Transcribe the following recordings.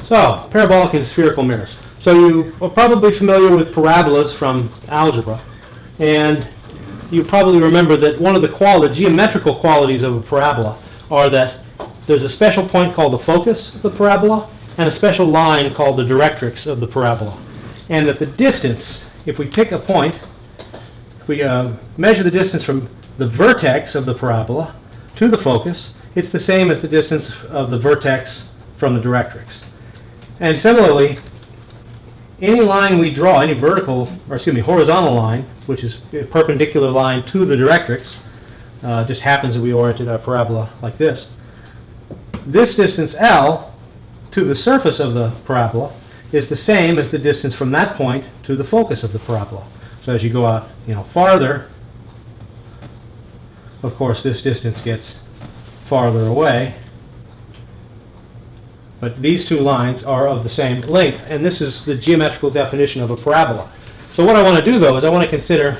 So, parabolic and spherical mirrors. So you are probably familiar with parabolas from algebra, and you probably remember that one of the geometrical qualities of a parabola are that there's a special point called the focus of the parabola and a special line called the directrix of the parabola. And that the distance, if we pick a point, if we measure the distance from the vertex of the parabola to the focus, it's the same as the distance of the vertex from the directrix. And similarly, any line we draw, any horizontal line, which is a perpendicular line to the directrix, just happens that we oriented our parabola like this. This distance L to the surface of the parabola is the same as the distance from that point to the focus of the parabola. So as you go out, farther, of course, this distance gets farther away. But these two lines are of the same length, and this is the geometrical definition of a parabola. So what I want to do, though, is I want to consider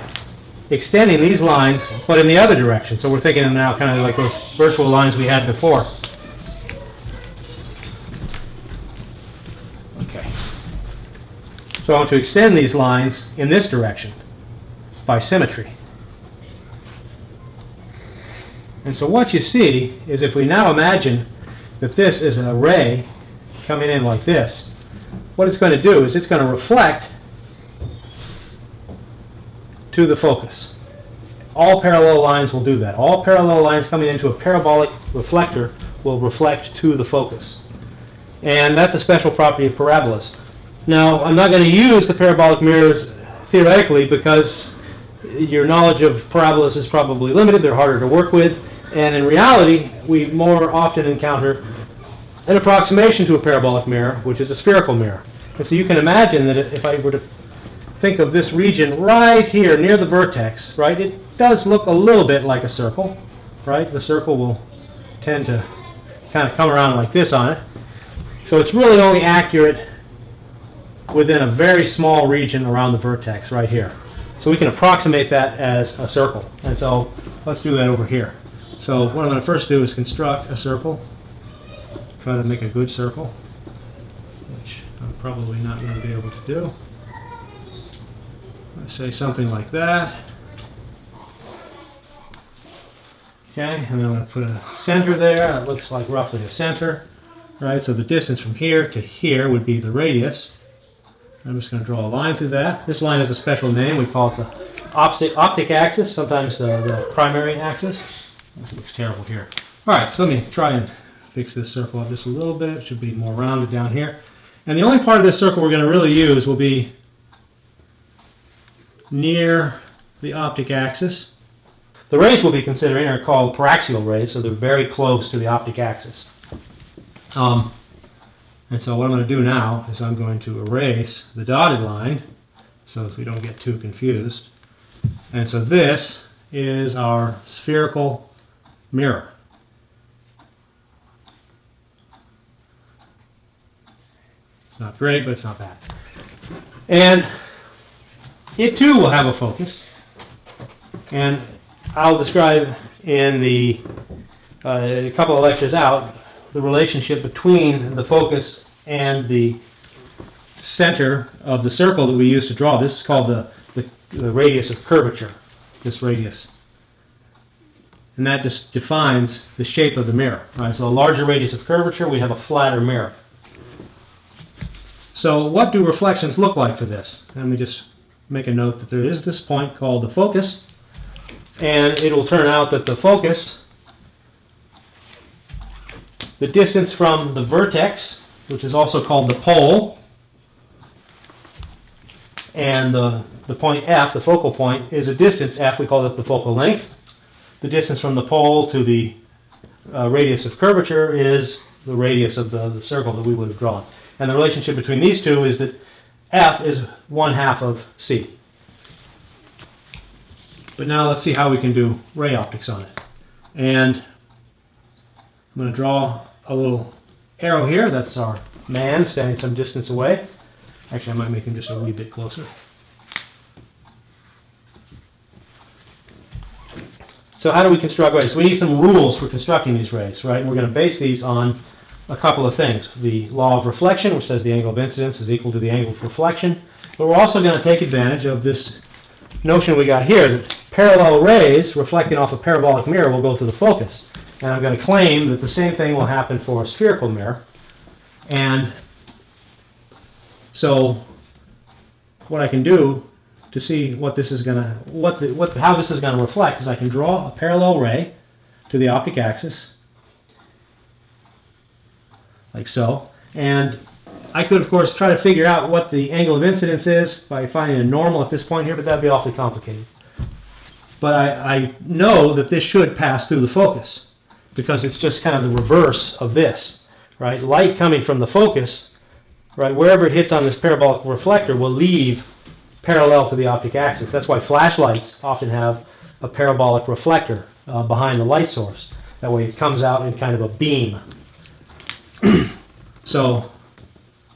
extending these lines, but in the other direction. So we're thinking now kind of like those virtual lines we had before. Okay. So I want to extend these lines in this direction by symmetry. And so what you see is if we now imagine that this is an ray coming in like this, what it's going to do is it's going to reflect to the focus. All parallel lines will do that. All parallel lines coming into a parabolic reflector will reflect to the focus. And that's a special property of parabolas. Now, I'm not going to use the parabolic mirrors theoretically because your knowledge of parabolas is probably limited. They're harder to work with. And in reality, we more often encounter an approximation to a parabolic mirror, which is a spherical mirror. And so you can imagine that if I were to think of this region right here near the vertex, right, it does look a little bit like a circle, right? The circle will tend to kind of come around like this on it. So it's really only accurate within a very small region around the vertex right here. So we can approximate that as a circle. And so let's do that over here. So what I'm going to first do is construct a circle. Try to make a good circle, which I'm probably not going to be able to do. Let's say something like that. Okay, and then I'm going to put a center there. It looks like roughly a center. Right, so the distance from here to here would be the radius. I'm just going to draw a line through that. This line has a special name. We call it the optic axis, sometimes the primary axis. This looks terrible here. All right, so let me try and fix this circle up just a little bit. It should be more rounded down here. And the only part of this circle we're going to really use will be near the optic axis. The rays we'll be considering are called paraxial rays, so they're very close to the optic axis. And so what I'm going to do now is I'm going to erase the dotted line so that we don't get too confused. And so this is our spherical mirror. It's not great, but it's not bad. And it too will have a focus. And I'll describe in the a couple of lectures out the relationship between the focus and the center of the circle that we use to draw. This is called the radius of curvature, this radius. And that just defines the shape of the mirror. Right? So a larger radius of curvature, we have a flatter mirror. So what do reflections look like for this? Let me just make a note that there is this point called the focus. And it will turn out that the focus, the distance from the vertex, which is also called the pole, and the point F, the focal point, is a distance F. We call it the focal length. The distance from the pole to the radius of curvature is the radius of the circle that we would have drawn. And the relationship between these two is that F is 1/2 of C. But now let's see how we can do ray optics on it. And I'm going to draw a little arrow here. That's our man standing some distance away. Actually, I might make him just a wee bit closer. So how do we construct rays? We need some rules for constructing these rays, right? And we're going to base these on a couple of things. The law of reflection, which says the angle of incidence is equal to the angle of reflection. But we're also going to take advantage of this notion we got here that parallel rays reflecting off a parabolic mirror will go through the focus. And I'm going to claim that the same thing will happen for a spherical mirror. And so what I can do to see what this is going to, how this is going to reflect is I can draw a parallel ray to the optic axis, like so. And I could, of course, try to figure out what the angle of incidence is by finding a normal at this point here, but that would be awfully complicated. But I know that this should pass through the focus because it's just kind of the reverse of this, right? Light coming from the focus, right, wherever it hits on this parabolic reflector will leave parallel to the optic axis. That's why flashlights often have a parabolic reflector behind the light source. That way it comes out in kind of a beam. So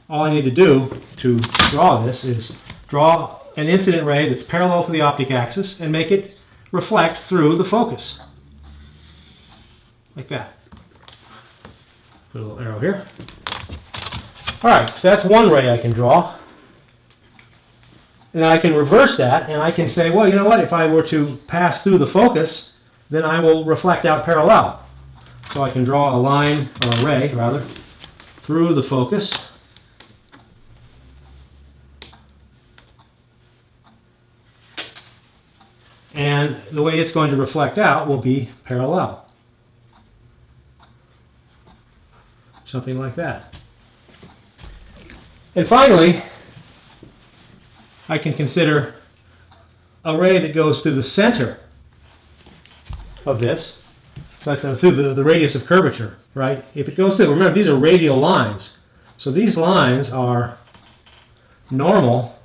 all I need to do to draw this is draw an incident ray that's parallel to the optic axis and make it reflect through the focus. Like that. Put a little arrow here. Alright, so that's one ray I can draw. And I can reverse that and I can say, well, you know what, if I were to pass through the focus, then I will reflect out parallel. So I can draw a line, or a ray rather, through the focus. And the way it's going to reflect out will be parallel. Something like that. And finally, I can consider a ray that goes through the center of this. So that's through the radius of curvature, right? If it goes through, remember these are radial lines. So these lines are normal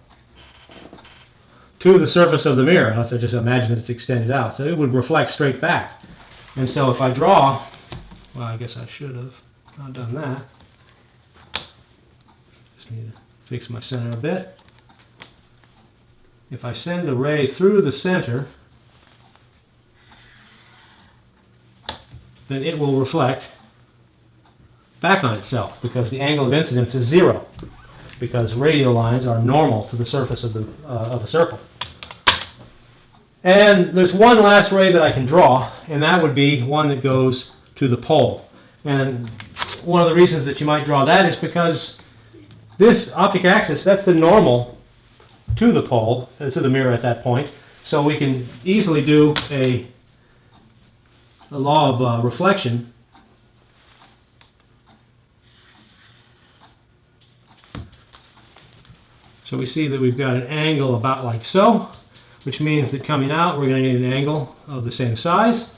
to the surface of the mirror. Unless I just imagine that it's extended out. So it would reflect straight back. And so if I draw, well, I guess I should have not done that. Just need to fix my center a bit. If I send a ray through the center, then it will reflect back on itself because the angle of incidence is 0, because radial lines are normal to the surface of a circle. And there's one last ray that I can draw, and that would be one that goes to the pole. And one of the reasons that you might draw that is because this optic axis, that's the normal to the pole, to the mirror at that point. So we can easily do a law of reflection. So we see that we've got an angle about like so, which means that coming out we're going to get an angle of the same size.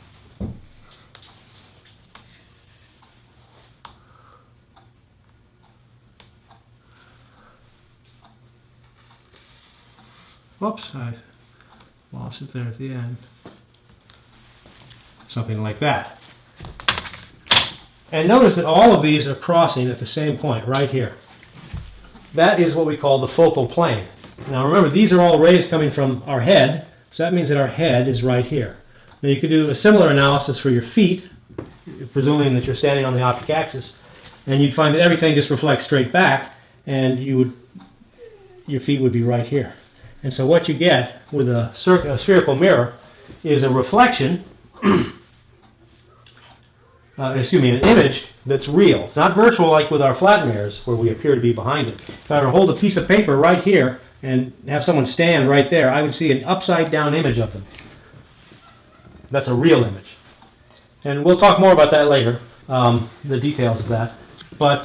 Whoops, I lost it there at the end. Something like that. And notice that all of these are crossing at the same point, right here. That is what we call the focal plane. Now remember, these are all rays coming from our head, so that means that our head is right here. Now you could do a similar analysis for your feet, presuming that you're standing on the optic axis, and you'd find that everything just reflects straight back, and your feet would be right here. And so what you get with a spherical mirror is a reflection, an image that's real. It's not virtual like with our flat mirrors where we appear to be behind it. If I were to hold a piece of paper right here and have someone stand right there, I would see an upside down image of them. That's a real image. And we'll talk more about that later, the details of that. But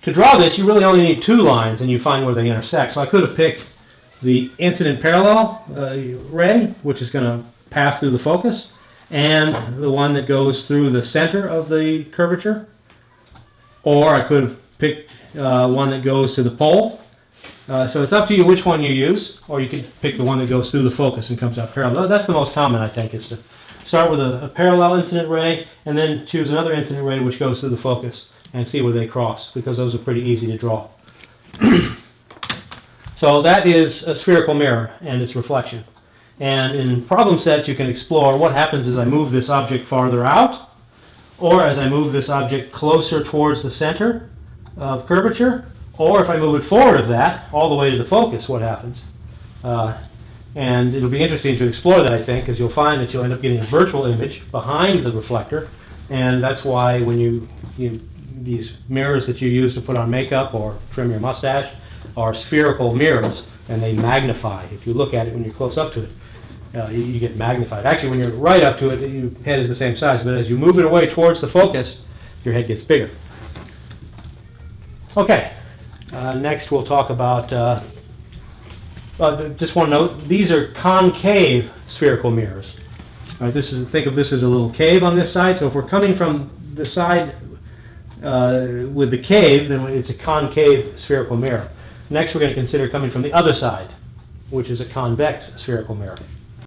to draw this, you really only need two lines and you find where they intersect. So I could have picked the incident parallel ray, which is going to pass through the focus, and the one that goes through the center of the curvature. Or I could have picked one that goes to the pole. So it's up to you which one you use, or you could pick the one that goes through the focus and comes out parallel. That's the most common, I think, is to start with a parallel incident ray and then choose another incident ray which goes through the focus and see where they cross, because those are pretty easy to draw. So that is a spherical mirror and its reflection. And in problem sets you can explore what happens as I move this object farther out, or as I move this object closer towards the center of curvature, or if I move it forward of that, all the way to the focus, what happens? And it'll be interesting to explore that, I think, because you'll find that you'll end up getting a virtual image behind the reflector, and that's why when these mirrors that you use to put on makeup or trim your mustache are spherical mirrors, and they magnify. If you look at it when you're close up to it, you get magnified. Actually, when you're right up to it, your head is the same size, but as you move it away towards the focus, your head gets bigger. Okay, next we'll talk about, just want to note, these are concave spherical mirrors. All right, think of this as a little cave on this side, so if we're coming from the side with the cave, then it's a concave spherical mirror. Next we're going to consider coming from the other side, which is a convex spherical mirror.